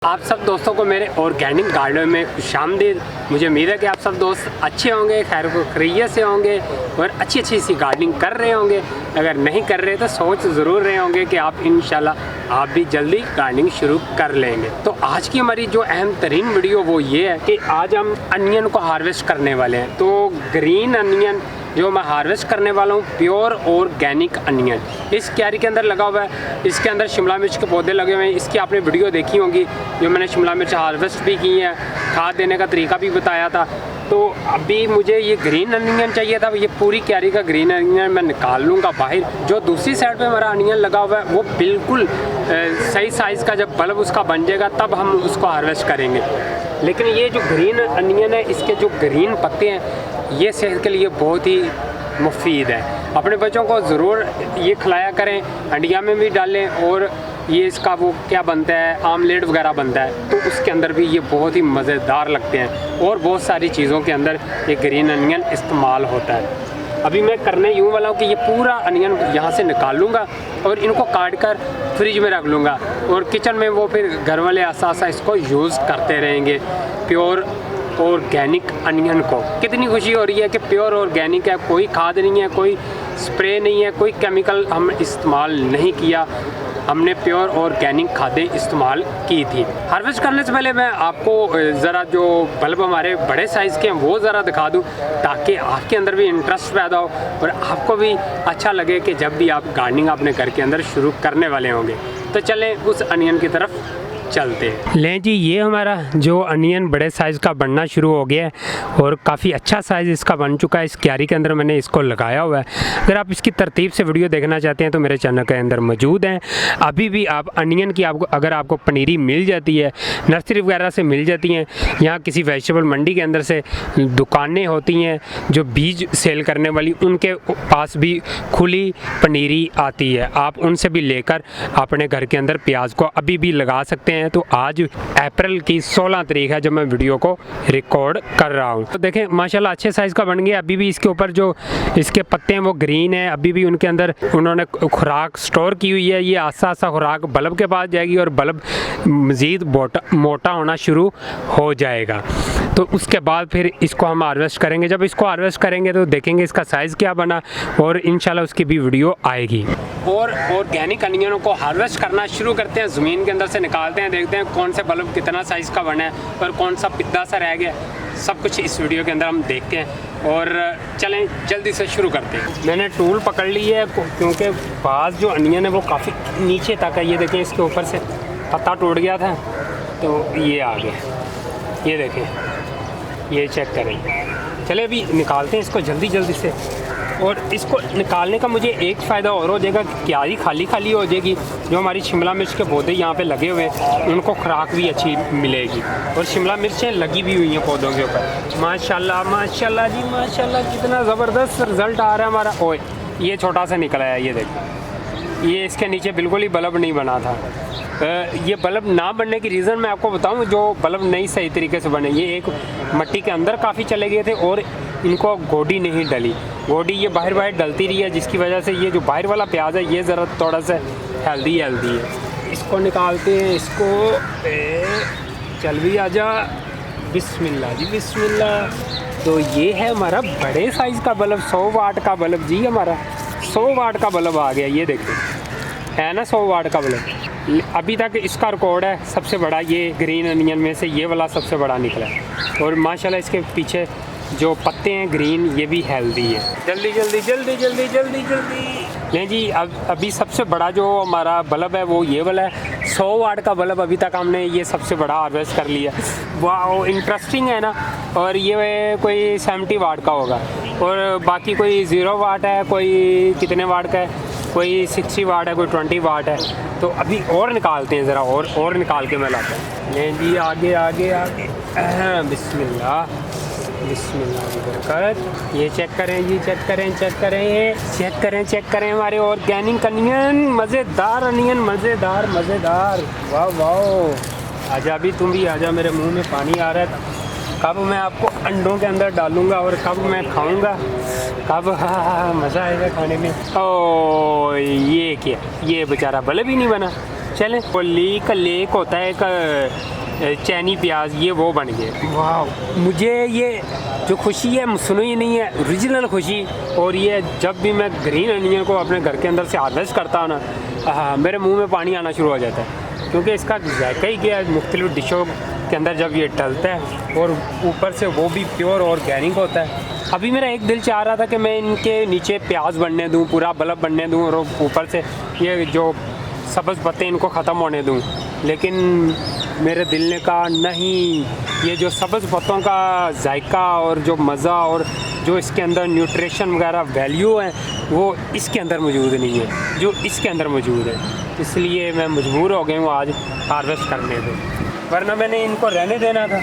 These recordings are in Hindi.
आप सब दोस्तों को मेरे ऑर्गेनिक गार्डन में खुशामदीद। मुझे उम्मीद है कि आप सब दोस्त अच्छे होंगे, खैर खैरियत से होंगे और अच्छी अच्छी सी गार्डनिंग कर रहे होंगे। अगर नहीं कर रहे तो सोच ज़रूर रहे होंगे कि आप इंशाल्लाह आप भी जल्दी गार्डनिंग शुरू कर लेंगे। तो आज की हमारी जो अहम तरीन वीडियो वो ये है कि आज हम अनियन को हार्वेस्ट करने वाले हैं। तो ग्रीन अनियन जो मैं हार्वेस्ट करने वाला हूँ, प्योर ऑर्गेनिक अनियन इस क्यारी के अंदर लगा हुआ है। इसके अंदर शिमला मिर्च के पौधे लगे हुए हैं। इसकी आपने वीडियो देखी होगी जो मैंने शिमला मिर्च हार्वेस्ट भी की है, खाद देने का तरीका भी बताया था। तो अभी मुझे ये ग्रीन अनियन चाहिए था। ये पूरी क्यारी का ग्रीन अनियन मैं निकाल लूँगा बाहर। जो दूसरी साइड पे हमारा अनियन लगा हुआ है वो बिल्कुल सही साइज़ का, जब बल्ब उसका बन जाएगा तब हम उसको हार्वेस्ट करेंगे। लेकिन ये जो ग्रीन अनियन है, इसके जो ग्रीन पत्ते हैं ये सेहत के लिए बहुत ही मुफीद है। अपने बच्चों को ज़रूर ये खिलाया करें, अंडिया में भी डालें और ये इसका वो क्या बनता है, आमलेट वगैरह बनता है, तो उसके अंदर भी ये बहुत ही मज़ेदार लगते हैं और बहुत सारी चीज़ों के अंदर ये ग्रीन अनियन इस्तेमाल होता है। अभी मैं करने यूँ वाला हूँ कि ये पूरा अनियन यहाँ से निकाल लूँगा और इनको काट कर फ्रिज में रख लूँगा और किचन में वो फिर घर वाले आसा इसको यूज़ करते रहेंगे। प्योर ऑर्गेनिक अनियन को कितनी खुशी हो रही है कि प्योर ऑर्गेनिक है, कोई खाद नहीं है, कोई स्प्रे नहीं है, कोई केमिकल हम इस्तेमाल नहीं किया। हमने प्योर ऑर्गेनिक खादें इस्तेमाल की थी। हार्वेस्ट करने से पहले मैं आपको ज़रा जो बल्ब हमारे बड़े साइज़ के हैं वो ज़रा दिखा दूं, ताकि आपके अंदर भी इंटरेस्ट पैदा हो और आपको भी अच्छा लगे कि जब भी आप गार्डनिंग अपने घर के अंदर शुरू करने वाले होंगे। तो चलें उस अनियन की तरफ चलते हैं। लें जी, ये हमारा जो अनियन बड़े साइज़ का बनना शुरू हो गया है और काफ़ी अच्छा साइज़ इसका बन चुका है। इस क्यारी के अंदर मैंने इसको लगाया हुआ है। अगर आप इसकी तरतीब से वीडियो देखना चाहते हैं तो मेरे चैनल के अंदर मौजूद हैं। अभी भी आप अनियन की अगर आपको पनीरी मिल जाती है, नर्सरी वगैरह से मिल जाती हैं, यहाँ किसी वेजिटेबल मंडी के अंदर से दुकानें होती हैं जो बीज सेल करने वाली, उनके पास भी खुली पनीरी आती है। आप उनसे भी लेकर अपने घर के अंदर प्याज को अभी भी लगा सकते हैं। तो आज अप्रैल की 16 तारीख है जब मैं वीडियो को रिकॉर्ड कर रहा हूँ। तो देखें माशाल्लाह अच्छे साइज़ का बन गया। अभी भी इसके ऊपर जो इसके पत्ते हैं वो ग्रीन है। अभी भी उनके अंदर उन्होंने खुराक स्टोर की हुई है। ये आस्ता आस्ता खुराक बल्ब के पास जाएगी और बल्ब मज़ीद मोटा होना शुरू हो जाएगा। तो उसके बाद फिर इसको हम हार्वेस्ट करेंगे। जब इसको हार्वेस्ट करेंगे तो देखेंगे इसका साइज़ क्या बना और इंशाल्लाह उसकी भी वीडियो आएगी। और ऑर्गेनिक अनियनों को हार्वेस्ट करना शुरू करते हैं। ज़मीन के अंदर से निकालते हैं, देखते हैं कौन से बल्ब कितना साइज़ का बना है और कौन सा पिद्दा सा रह गया। सब कुछ इस वीडियो के अंदर हम देखते हैं और चलें जल्दी से शुरू करते हैं। मैंने टूल पकड़ ली है क्योंकि बाज़ जो अनियन है वो काफ़ी नीचे तक है। ये देखें, इसके ऊपर से पत्ता टूट गया था तो ये आ गया। ये देखें, ये चेक करें। चले अभी निकालते हैं इसको जल्दी से। और इसको निकालने का मुझे एक फ़ायदा और हो जाएगा, क्यारी खाली खाली हो जाएगी। जो हमारी शिमला मिर्च के पौधे यहाँ पे लगे हुए हैं उनको खुराक भी अच्छी मिलेगी और शिमला मिर्चें लगी भी हुई हैं पौधों के ऊपर। माशाल्लाह माशाल्लाह जी माशाल्लाह, कितना ज़बरदस्त रिज़ल्ट आ रहा है हमारा। ओए ये छोटा सा निकला है, ये देखो, ये इसके नीचे बिल्कुल ही बल्ब नहीं बना था। ये बल्ब ना बनने की रीज़न मैं आपको बताऊं, जो बल्ब नहीं सही तरीके से बने, ये एक मट्टी के अंदर काफ़ी चले गए थे और इनको गोडी नहीं डली। गोडी ये बाहर डलती रही है, जिसकी वजह से ये जो बाहर वाला प्याज है ये ज़रा थोड़ा सा हेल्दी है। इसको निकालते हैं, इसको चल भी आजा। बिस्मिल्लाह जी बिस्मिल्लाह। तो ये है हमारा बड़े साइज़ का बल्ब, 100 वाट का बल्ब जी। हमारा 100 वाट का बल्ब आ गया। ये देखते है ना, 100 वाट का बल्ब। अभी तक इसका रिकॉर्ड है सबसे बड़ा। ये ग्रीन अनियन में से ये वाला सबसे बड़ा निकला है और माशाल्लाह इसके पीछे जो पत्ते हैं ग्रीन, ये भी हेल्दी है। जल्दी नहीं जी, अभी सबसे बड़ा जो हमारा बल्ब है वो ये वाला है। 100 वाट का बल्ब अभी तक हमने ये सबसे बड़ा हार्वेस्ट कर लिया। वाह इंटरेस्टिंग है ना। और ये कोई 70 वाट का होगा और बाकी कोई 0 वाट है, कोई कितने वाट का है, कोई 60 वाट है, कोई 20 वाट है। तो अभी और निकालते हैं ज़रा, और निकाल के मैं लाता हूँ। नहीं जी, आगे बिस्मिल्लाह की बरकत। ये चेक करें जी, चेक करें हमारे ऑर्गेनिक अनियन। मज़ेदार अनियन, मज़ेदार। वाह आजा, भी तुम भी आजा। मेरे मुंह में पानी आ रहा है। कब मैं आपको अंडों के अंदर डालूंगा और कब मैं खाऊंगा, कब मज़ा आएगा खाने में। ओ ये क्या, ये बेचारा बल्ब ही नहीं बना। चलें। वो लीक लेक होता है एक चैनी प्याज, ये वो बन गए। वाह, मुझे ये जो खुशी है मसनूई नहीं है, ओरिजिनल खुशी। और ये जब भी मैं ग्रीन अनियन को अपने घर के अंदर से हार्वेस्ट करता हूँ ना, मेरे मुंह में पानी आना शुरू हो जाता है, क्योंकि इसका जायका ही क्या है, मुख्तलिफ डिशों के अंदर जब ये डलता है और ऊपर से वो भी प्योर ऑर्गेनिक होता है। अभी मेरा एक दिल चाह रहा था कि मैं इनके नीचे प्याज बनने दूं, पूरा बल्ब बनने दूं और ऊपर से ये जो सब्ज़ पत्ते इनको ख़त्म होने दूं, लेकिन मेरे दिल ने कहा नहीं, ये जो सब्ज़ पत्तों का जायका और जो मज़ा और जो इसके अंदर न्यूट्रिशन वगैरह वैल्यू है वो इसके अंदर मौजूद नहीं है जो इसके अंदर मौजूद है। इसलिए मैं मजबूर हो गया हूँ आज हार्वेस्ट करने पे, वरना मैंने इनको रहने देना था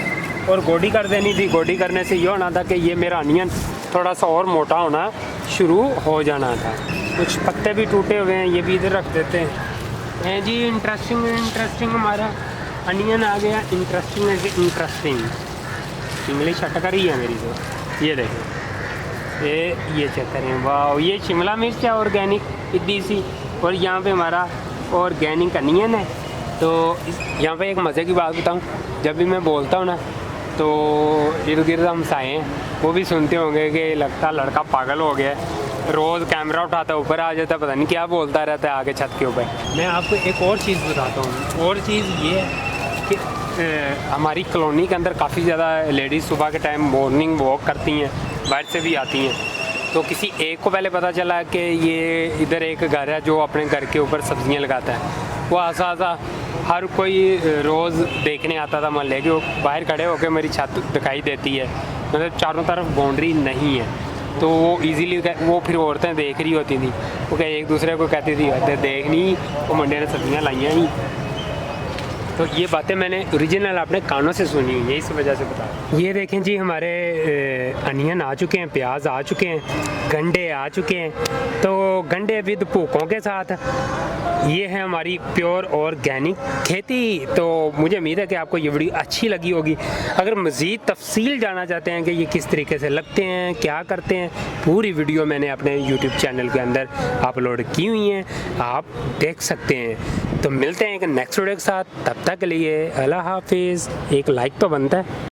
और गोडी कर देनी थी। गोडी करने से ये होना था कि ये मेरा अनियन थोड़ा सा और मोटा होना शुरू हो जाना था। कुछ पत्ते भी टूटे हुए हैं, ये भी इधर रख देते हैं जी। इंटरेस्टिंग हमारा अनियन आ गया। इंटरेस्टिंग इंग्लिश अटक रही है मेरी तो। ये देखें, ये चेक करें, वाह, ये शिमला मिर्च है ऑर्गेनिक इतनी सी, और यहाँ पे हमारा ऑर्गेनिक अनियन है। तो यहाँ पे एक मज़े की बात बताऊँ, जब भी मैं बोलता हूँ ना तो इर्द गिर्द हम साए हैं, वो भी सुनते होंगे कि लगता लड़का पागल हो गया है, रोज़ कैमरा उठाता है, ऊपर आ जाता है, पता नहीं क्या बोलता रहता है आगे छत के ऊपर। मैं आपको एक और चीज़ बताता हूँ, और चीज़ ये है कि हमारी कॉलोनी के अंदर काफ़ी ज़्यादा लेडीज़ सुबह के टाइम मॉर्निंग वॉक करती हैं, बाहर से भी आती हैं। तो किसी एक को पहले पता चला कि ये इधर एक घर है जो अपने घर के ऊपर सब्ज़ियाँ लगाता है। वो आसा हर कोई रोज़ देखने आता था मोहल्ले के, वो बाहर खड़े होकर मेरी छत दिखाई देती है, मतलब चारों तरफ बाउंड्री नहीं है, तो वो इजीली वो फिर औरतें देख रही होती थी, वो क्या एक दूसरे को कहती थी देखनी वो मुंडे ने सब्जियाँ लाइयाँ ही। तो ये बातें मैंने ओरिजिनल अपने कानों से सुनी हुई है, इस वजह से बता। ये देखें जी, हमारे अनियन आ चुके हैं, प्याज आ चुके हैं, गंडे आ चुके हैं। तो गंडे विद भूकों के साथ, ये है हमारी प्योर ऑर्गेनिक खेती। तो मुझे उम्मीद है कि आपको ये वीडियो अच्छी लगी होगी। अगर मज़ीद तफसील जानना चाहते हैं कि ये किस तरीके से लगते हैं, क्या करते हैं, पूरी वीडियो मैंने अपने यूट्यूब चैनल के अंदर अपलोड की हुई हैं, आप देख सकते हैं। तो मिलते हैं एक नेक्स्ट वीडियो के साथ, तब तक के लिए अल्लाह हाफिज़। एक लाइक तो बनता है।